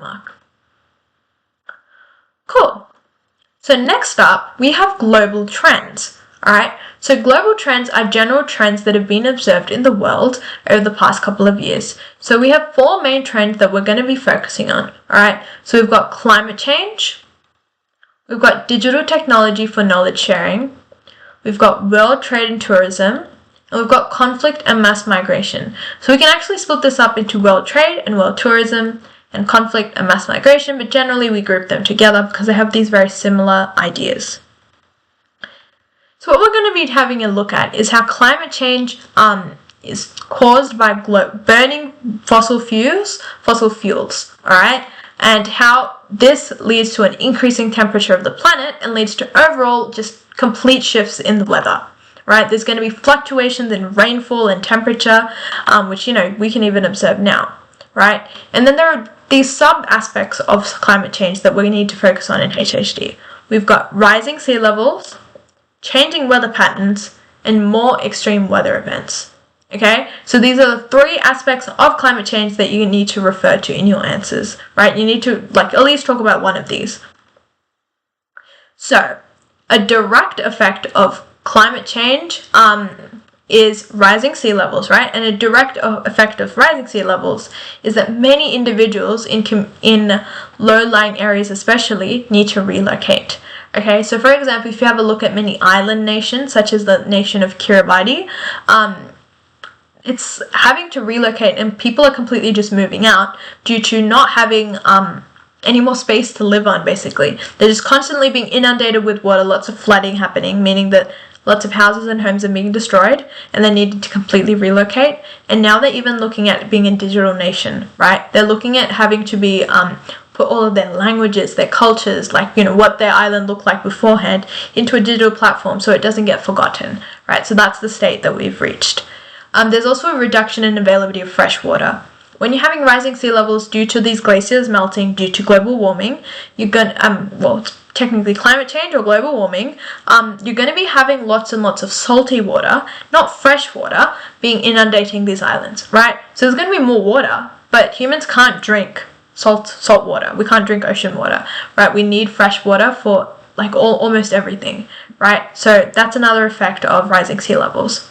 mark. Cool. So next up, we have global trends. Alright, so global trends are general trends that have been observed in the world over the past couple of years. So we have 4 main trends that we're going to be focusing on. Alright, so we've got climate change, we've got digital technology for knowledge sharing, we've got world trade and tourism, and we've got conflict and mass migration. So we can actually split this up into world trade and world tourism, and conflict and mass migration, but generally we group them together because they have these very similar ideas. So what we're going to be having a look at is how climate change is caused by burning fossil fuels, alright, and how this leads to an increasing temperature of the planet and leads to overall just complete shifts in the weather. Right, there's going to be fluctuations in rainfall and temperature, which we can even observe now. Right, and then there are these sub-aspects of climate change that we need to focus on in HHD. We've got rising sea levels, changing weather patterns, and more extreme weather events. Okay, so these are the 3 aspects of climate change that you need to refer to in your answers. Right, you need to at least talk about one of these. So, a direct effect of climate change is rising sea levels, right? And a direct effect of rising sea levels is that many individuals in low-lying areas especially need to relocate. Okay, so for example, if you have a look at many island nations, such as the nation of Kiribati, it's having to relocate and people are completely just moving out due to not having any more space to live on, basically. They're just constantly being inundated with water, lots of flooding happening, meaning that lots of houses and homes are being destroyed and they needed to completely relocate. And now they're even looking at being a digital nation, right? They're looking at having to be put all of their languages, their cultures, what their island looked like beforehand into a digital platform so it doesn't get forgotten, right? So that's the state that we've reached. There's also a reduction in availability of fresh water. When you're having rising sea levels due to these glaciers melting due to global warming, you're going technically climate change or global warming, you're going to be having lots and lots of salty water, not fresh water, being inundating these islands, right? So there's going to be more water, but humans can't drink salt water. We can't drink ocean water, right? We need fresh water for almost everything, right? So that's another effect of rising sea levels.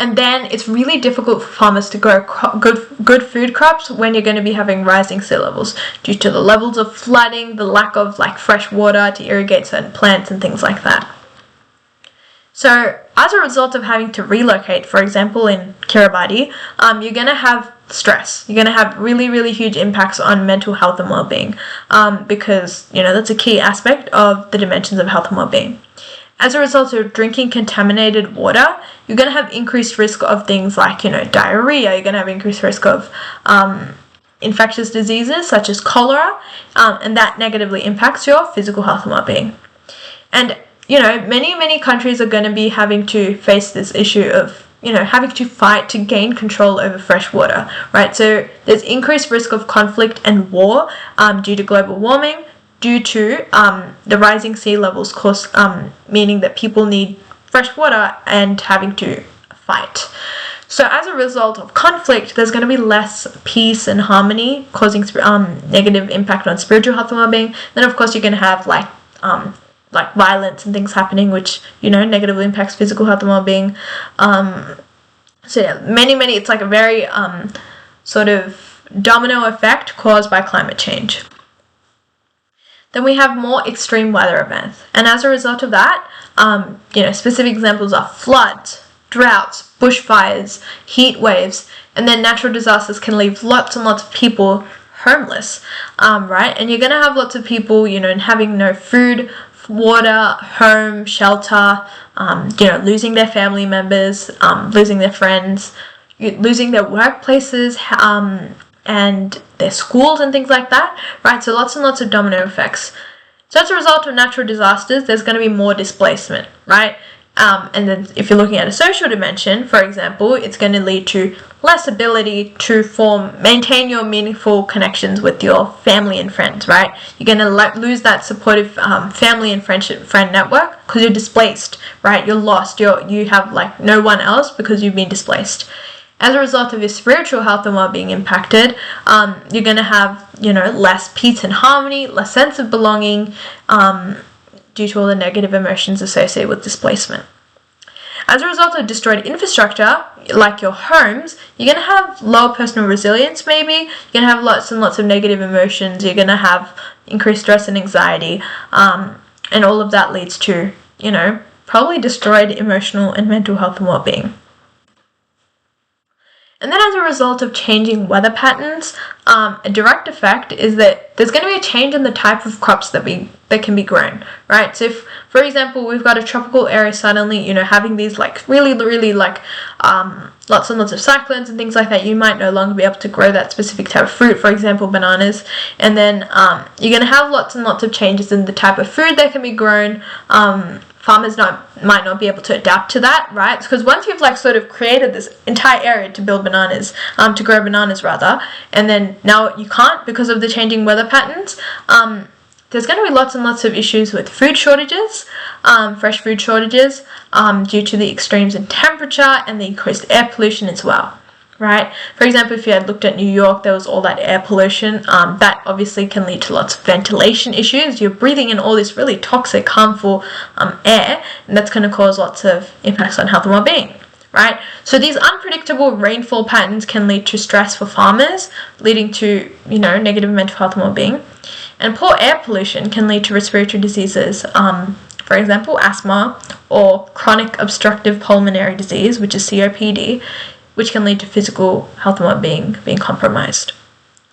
And then it's really difficult for farmers to grow good food crops when you're going to be having rising sea levels due to the levels of flooding, the lack of fresh water to irrigate certain plants and things like that. So as a result of having to relocate, for example in Kiribati, you're going to have stress. You're going to have really, really huge impacts on mental health and well-being because, that's a key aspect of the dimensions of health and well-being. As a result of drinking contaminated water, you're going to have increased risk of things like, diarrhea. You're going to have increased risk of infectious diseases such as cholera, and that negatively impacts your physical health and well-being. And, many, many countries are going to be having to face this issue of, having to fight to gain control over fresh water, right? So there's increased risk of conflict and war due to global warming, due to the rising sea levels, meaning that people need fresh water and having to fight. So as a result of conflict, there's going to be less peace and harmony, causing negative impact on spiritual health and well-being. Then of course you're going to have violence and things happening, which negatively impacts physical health and well-being. So yeah, many it's a very sort of domino effect caused by climate change. Then we have more extreme weather events. And as a result of that, specific examples are floods, droughts, bushfires, heat waves, and then natural disasters can leave lots and lots of people homeless, right? And you're going to have lots of people, having no food, water, home, shelter, losing their family members, losing their friends, losing their workplaces, and their schools and things like that, right? So lots and lots of domino effects. So as a result of natural disasters, there's going to be more displacement, right? And then if you're looking at a social dimension, for example, it's going to lead to less ability to maintain your meaningful connections with your family and friends, right? You're going to lose that supportive family and friend network because you're displaced, right? You're lost. You have no one else because you've been displaced. As a result of your spiritual health and well-being impacted, you're going to have, less peace and harmony, less sense of belonging, due to all the negative emotions associated with displacement. As a result of destroyed infrastructure, like your homes, you're going to have lower personal resilience maybe, you're going to have lots and lots of negative emotions, you're going to have increased stress and anxiety, and all of that leads to, probably destroyed emotional and mental health and well-being. And then as a result of changing weather patterns, a direct effect is that there's going to be a change in the type of crops that can be grown, right? So if, for example, we've got a tropical area suddenly, having these really lots and lots of cyclones and things like that, you might no longer be able to grow that specific type of fruit, for example, bananas. And then you're going to have lots and lots of changes in the type of food that can be grown. Farmers might not be able to adapt to that, right? Because once you've sort of created this entire area to grow bananas rather, and then now you can't because of the changing weather patterns, there's going to be lots and lots of issues with food shortages, fresh food shortages, due to the extremes in temperature and the increased air pollution as well. Right? For example, if you had looked at New York, there was all that air pollution. That obviously can lead to lots of ventilation issues. You're breathing in all this really toxic, harmful air, and that's going to cause lots of impacts on health and well-being. Right? So these unpredictable rainfall patterns can lead to stress for farmers, leading to, negative mental health and well-being. And poor air pollution can lead to respiratory diseases, for example, asthma or chronic obstructive pulmonary disease, which is COPD, which can lead to physical health and well-being being compromised.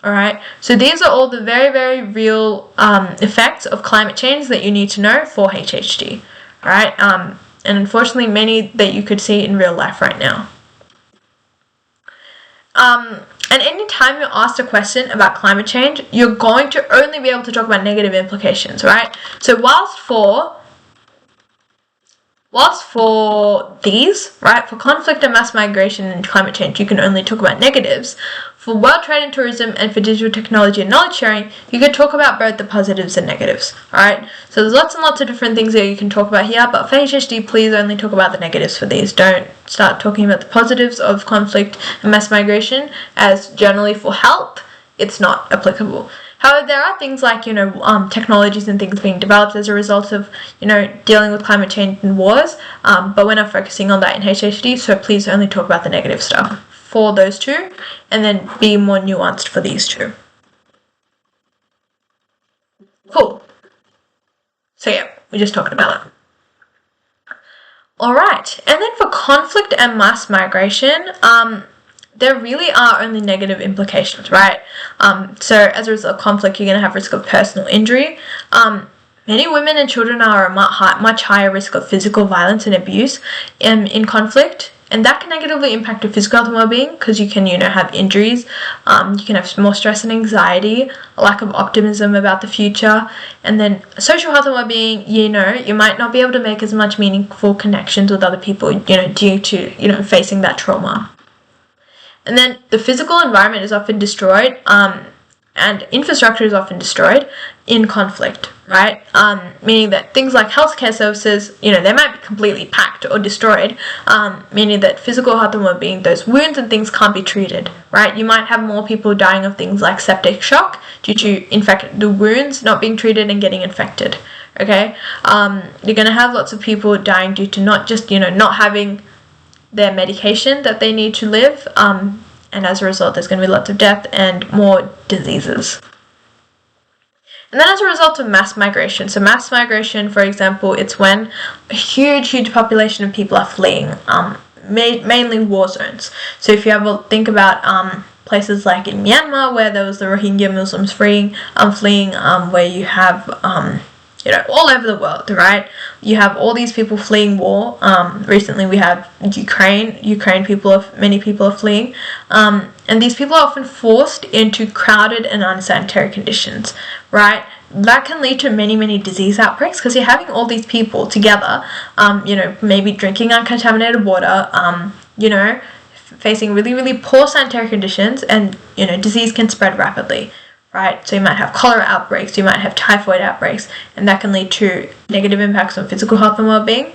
All right, so these are all the very, very real effects of climate change that you need to know for HHD. All right, and unfortunately, many that you could see in real life right now. And any time you're asked a question about climate change, you're going to only be able to talk about negative implications, right? So whilst for these, right, for conflict and mass migration and climate change, you can only talk about negatives. For world trade and tourism and for digital technology and knowledge sharing, you could talk about both the positives and negatives, alright? So there's lots and lots of different things that you can talk about here, but for HHD, please only talk about the negatives for these. Don't start talking about the positives of conflict and mass migration, as generally for health, it's not applicable. However, there are things like, technologies and things being developed as a result of, dealing with climate change and wars, but we're not focusing on that in HHD, so please only talk about the negative stuff for those two, and then be more nuanced for these two. Cool. So yeah, we're just talking about it. Alright, and then for conflict and mass migration, there really are only negative implications, right? So as a result of conflict, you're going to have risk of personal injury. Many women and children are at much higher risk of physical violence and abuse in conflict, and that can negatively impact your physical health and well-being because you can, have injuries, you can have more stress and anxiety, a lack of optimism about the future, and then social health and well-being, you might not be able to make as much meaningful connections with other people, due to, facing that trauma. And then the physical environment is often destroyed, and infrastructure is often destroyed in conflict, right? Meaning that things like healthcare services, they might be completely packed or destroyed, meaning that physical health and well-being, those wounds and things can't be treated, right? You might have more people dying of things like septic shock due to, in fact, the wounds not being treated and getting infected, okay? You're going to have lots of people dying due to not just, not having their medication that they need to live, and as a result there's going to be lots of death and more diseases. And then as a result of mass migration, so mass migration, for example, it's when a huge population of people are fleeing, mainly war zones. So if you have a think about places like in Myanmar, where there was the Rohingya Muslims fleeing, where you have all over the world, right? You have all these people fleeing war. Recently we have Ukraine many people are fleeing. And these people are often forced into crowded and unsanitary conditions, right? That can lead to many disease outbreaks because you're having all these people together, maybe drinking uncontaminated water, facing really poor sanitary conditions, and, disease can spread rapidly. Right, so you might have cholera outbreaks, you might have typhoid outbreaks, and that can lead to negative impacts on physical health and well-being.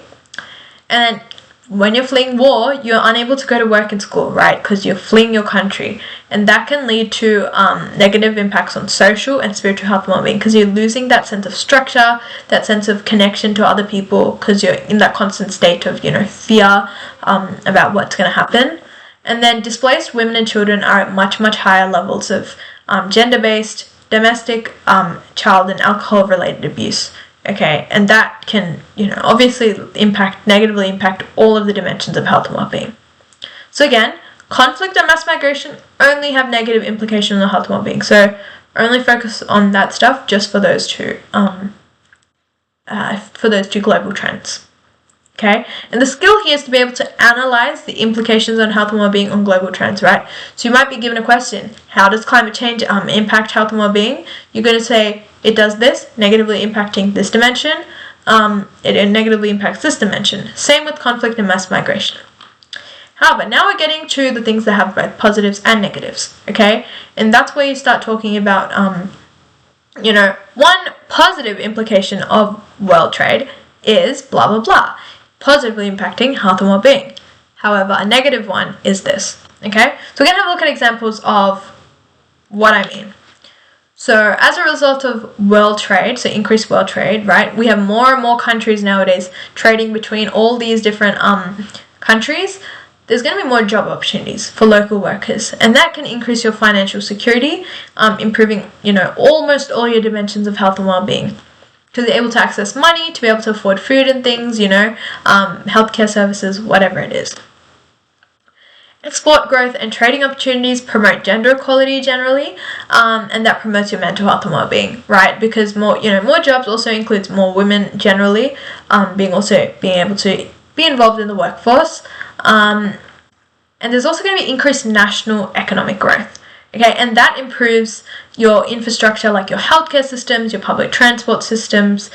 And then when you're fleeing war, you're unable to go to work and school, right? Because you're fleeing your country. And that can lead to negative impacts on social and spiritual health and well-being, because you're losing that sense of structure, that sense of connection to other people, because you're in that constant state of, fear about what's going to happen. And then displaced women and children are at much, much higher levels of gender-based, domestic, child and alcohol-related abuse. Okay, and that can, obviously negatively impact all of the dimensions of health and well-being. So again, conflict and mass migration only have negative implications on health and well-being. So only focus on that stuff just for those two global trends. Okay, and the skill here is to be able to analyze the implications on health and well-being on global trends, right? So you might be given a question: how does climate change impact health and well-being? You're going to say it does this, negatively impacting this dimension. It negatively impacts this dimension. Same with conflict and mass migration. However, now we're getting to the things that have both positives and negatives. Okay, and that's where you start talking about, one positive implication of world trade is blah blah blah, positively impacting health and well-being. However, a negative one is this. Okay, so we're going to have a look at examples of what I mean. So as a result of world trade, so increased world trade, right, we have more and more countries nowadays trading between all these different countries. There's going to be more job opportunities for local workers, and that can increase your financial security, improving, almost all your dimensions of health and well-being. Because they're able to access money, to be able to afford food and things, healthcare services, whatever it is. Export growth and trading opportunities promote gender equality generally, and that promotes your mental health and well-being, right? Because more jobs also includes more women generally, being able to be involved in the workforce, and there's also going to be increased national economic growth. Okay, and that improves your infrastructure, like your healthcare systems, your public transport systems,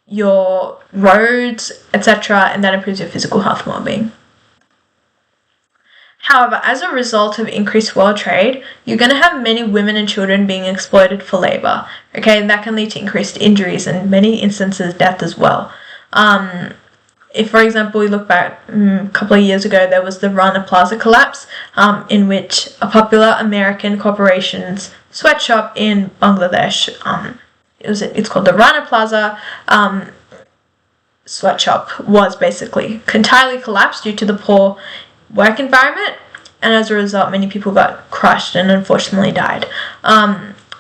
your roads, etc., and that improves your physical health and well-being. However, as a result of increased world trade, you're going to have many women and children being exploited for labour. Okay, and that can lead to increased injuries and in many instances death as well. If, for example, we look back a couple of years ago, there was the Rana Plaza collapse, in which a popular American corporation's sweatshop in Bangladesh, it's called the Rana Plaza sweatshop, was basically entirely collapsed due to the poor work environment, and as a result, many people got crushed and unfortunately died.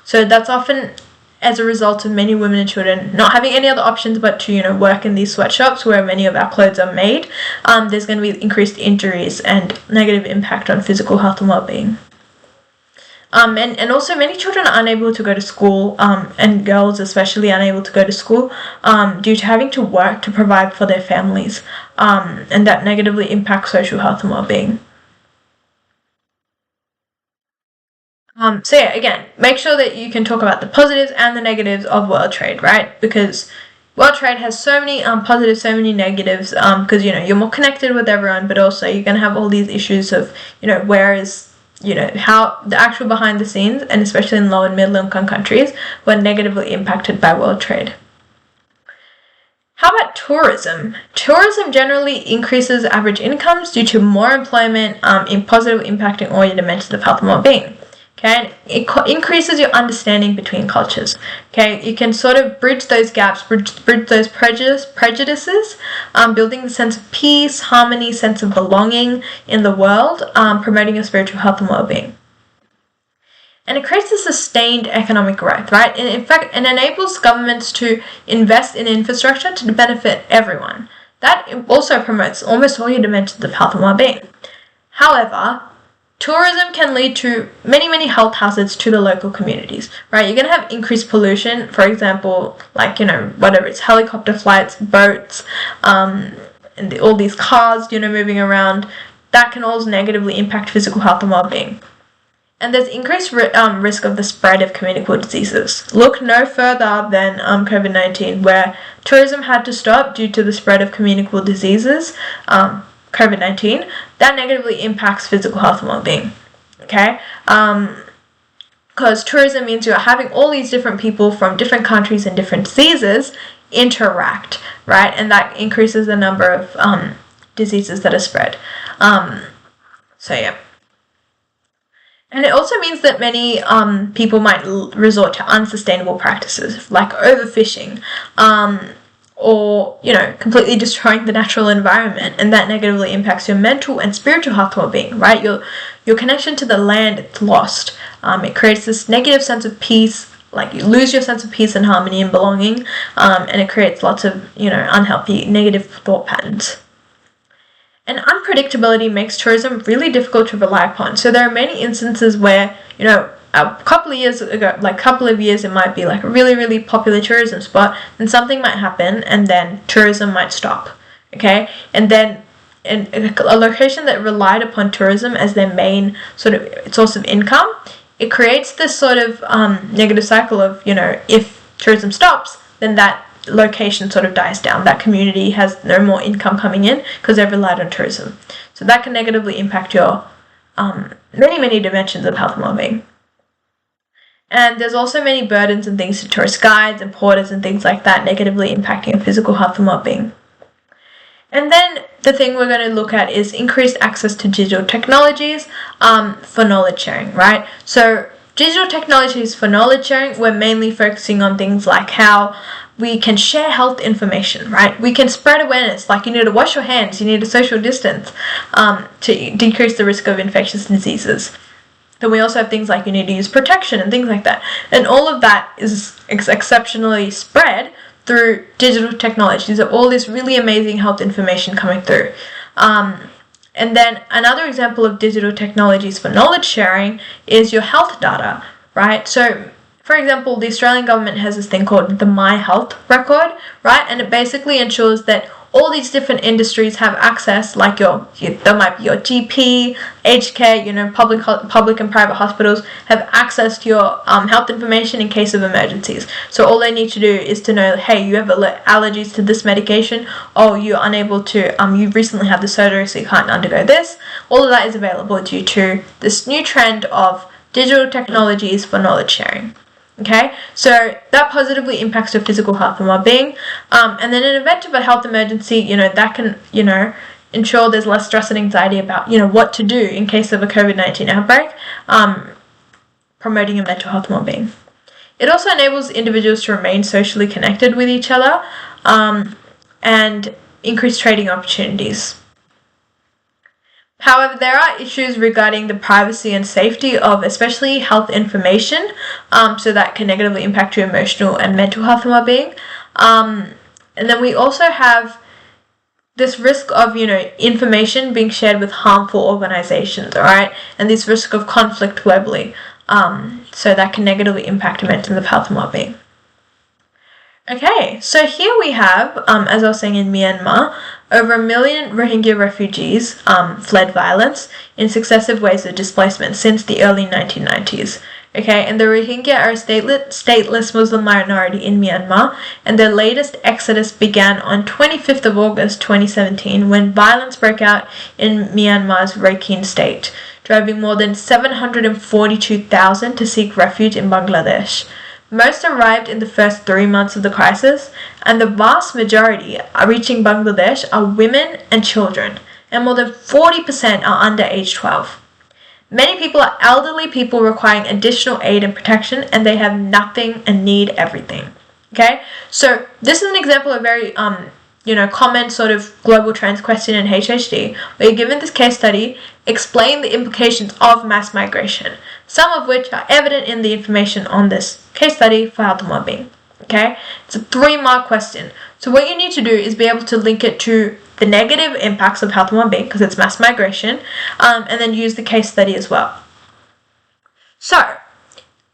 So that's often as a result of many women and children not having any other options but to, work in these sweatshops where many of our clothes are made. There's going to be increased injuries and negative impact on physical health and well-being. And also many children are unable to go to school, and girls especially unable to go to school due to having to work to provide for their families, and that negatively impacts social health and well-being. So yeah, again, make sure that you can talk about the positives and the negatives of world trade, right? Because world trade has so many positives, so many negatives, because, you're more connected with everyone, but also you're going to have all these issues of, where is, how the actual behind the scenes, and especially in low and middle income countries, were negatively impacted by world trade. How about tourism? Tourism generally increases average incomes due to more employment, in positively impacting all your dimensions of health and well-being. Okay, it increases your understanding between cultures. Okay, you can sort of bridge those gaps, bridge those prejudices, building the sense of peace, harmony, sense of belonging in the world, promoting your spiritual health and well-being. And it creates a sustained economic growth, right? And in fact, it enables governments to invest in infrastructure to benefit everyone. That also promotes almost all your dimensions of health and well-being. However, tourism can lead to many, many health hazards to the local communities, right? You're going to have increased pollution, for example, like, whatever it's helicopter flights, boats, and all these cars, moving around. That can also negatively impact physical health and well-being. And there's increased risk of the spread of communicable diseases. Look no further than COVID-19, where tourism had to stop due to the spread of communicable diseases, COVID-19, that negatively impacts physical health and well-being, okay? Because tourism means you're having all these different people from different countries and different diseases interact, right? And that increases the number of diseases that are spread. So yeah. And it also means that many people might resort to unsustainable practices like overfishing, or, completely destroying the natural environment, and that negatively impacts your mental and spiritual health and well-being, right? Your connection to the land, it's lost. It creates this negative sense of peace, like you lose your sense of peace and harmony and belonging, and it creates lots of, unhealthy, negative thought patterns. And unpredictability makes tourism really difficult to rely upon. So there are many instances where, a couple of years ago, it might be like a really, really popular tourism spot, and something might happen, and then tourism might stop, okay? And then a location that relied upon tourism as their main sort of source of income, it creates this sort of negative cycle of, if tourism stops, then that location sort of dies down. That community has no more income coming in because they've relied on tourism. So that can negatively impact your many, many dimensions of health and well-being. And there's also many burdens and things to tourist guides and porters and things like that, negatively impacting your physical health and well-being. And then the thing we're going to look at is increased access to digital technologies for knowledge sharing, right? So digital technologies for knowledge sharing, we're mainly focusing on things like how we can share health information, right? We can spread awareness, like you need to wash your hands, you need to social distance to decrease the risk of infectious diseases. Then we also have things like you need to use protection and things like that. And all of that is exceptionally spread through digital technologies. Of all this really amazing health information coming through. And then another example of digital technologies for knowledge sharing is your health data, right? So, for example, the Australian government has this thing called the My Health record, right? And it basically ensures that all these different industries have access, like there might be your GP, aged care, public and private hospitals have access to your health information in case of emergencies. So all they need to do is to know, hey, you have allergies to this medication, or you're unable to, you've recently had the surgery so you can't undergo this. All of that is available due to this new trend of digital technologies for knowledge sharing. Okay, so that positively impacts your physical health and well-being. And then in the event of a health emergency, that can, ensure there's less stress and anxiety about, what to do in case of a COVID-19 outbreak, promoting your mental health and well-being. It also enables individuals to remain socially connected with each other, and increase trading opportunities. However, there are issues regarding the privacy and safety of especially health information, so that can negatively impact your emotional and mental health and well-being. And then we also have this risk of, information being shared with harmful organizations, all right? And this risk of conflict globally, so that can negatively impact your mental health and well-being. Okay, so here we have, as I was saying, in Myanmar, over 1 million Rohingya refugees fled violence in successive waves of displacement since the early 1990s. Okay, and the Rohingya are a stateless Muslim minority in Myanmar, and their latest exodus began on 25th of August 2017 when violence broke out in Myanmar's Rakhine state, driving more than 742,000 to seek refuge in Bangladesh. Most arrived in the first 3 months of the crisis, and the vast majority reaching Bangladesh are women and children, and more than 40% are under age 12. Many people are elderly people requiring additional aid and protection, and they have nothing and need everything. Okay, so this is an example of very common sort of global trends question in HHD, where you're given this case study, explain the implications of mass migration, some of which are evident in the information on this case study for health and well-being. Okay, it's a 3-mark question. So what you need to do is be able to link it to the negative impacts of health and well-being, because it's mass migration, and then use the case study as well. So,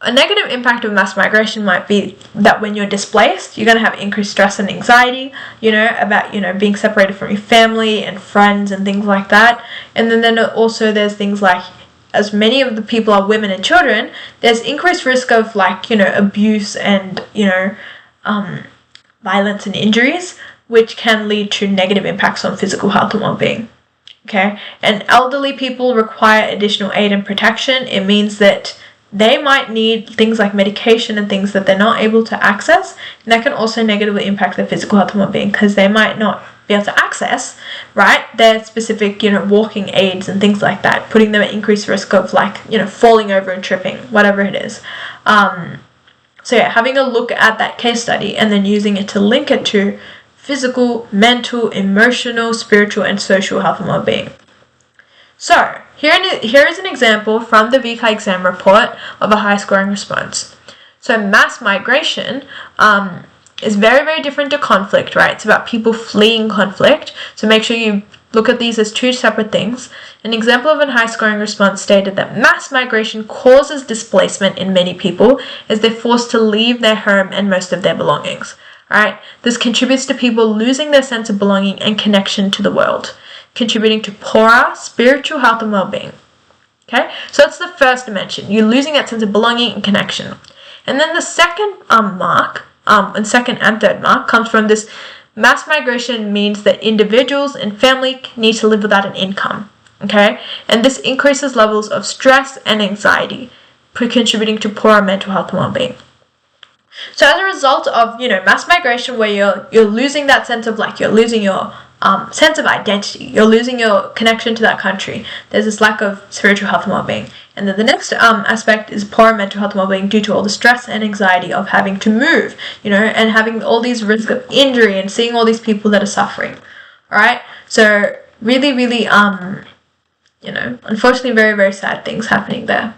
a negative impact of mass migration might be that when you're displaced, you're going to have increased stress and anxiety, about, being separated from your family and friends and things like that. And then also there's things like, as many of the people are women and children, there's increased risk of abuse and, violence and injuries, which can lead to negative impacts on physical health and well-being. Okay, and elderly people require additional aid and protection. It means that they might need things like medication and things that they're not able to access, and that can also negatively impact their physical health and well-being, because they might not be able to access, right, their specific, walking aids and things like that, putting them at increased risk of, like, falling over and tripping, whatever it is. So yeah, having a look at that case study and then using it to link it to physical, mental, emotional, spiritual, and social health and well-being. So, here is an example from the VCE exam report of a high-scoring response. So, mass migration is very, very different to conflict, right? It's about people fleeing conflict. So, make sure you look at these as two separate things. An example of a high-scoring response stated that mass migration causes displacement in many people as they're forced to leave their home and most of their belongings. Right? This contributes to people losing their sense of belonging and connection to the world, contributing to poorer spiritual health and well-being. Okay, so that's the first dimension. You're losing that sense of belonging and connection. And then the second mark, and second and third mark, comes from this: mass migration means that individuals and family need to live without an income. Okay, and this increases levels of stress and anxiety, contributing to poorer mental health and well-being. So as a result of, mass migration, where you're losing that sense of, like, you're losing your sense of identity, you're losing your connection to that country, there's this lack of spiritual health and well-being. And then the next aspect is poor mental health and well-being due to all the stress and anxiety of having to move, and having all these risks of injury and seeing all these people that are suffering. All right? So really, really, unfortunately, very, very sad things happening there.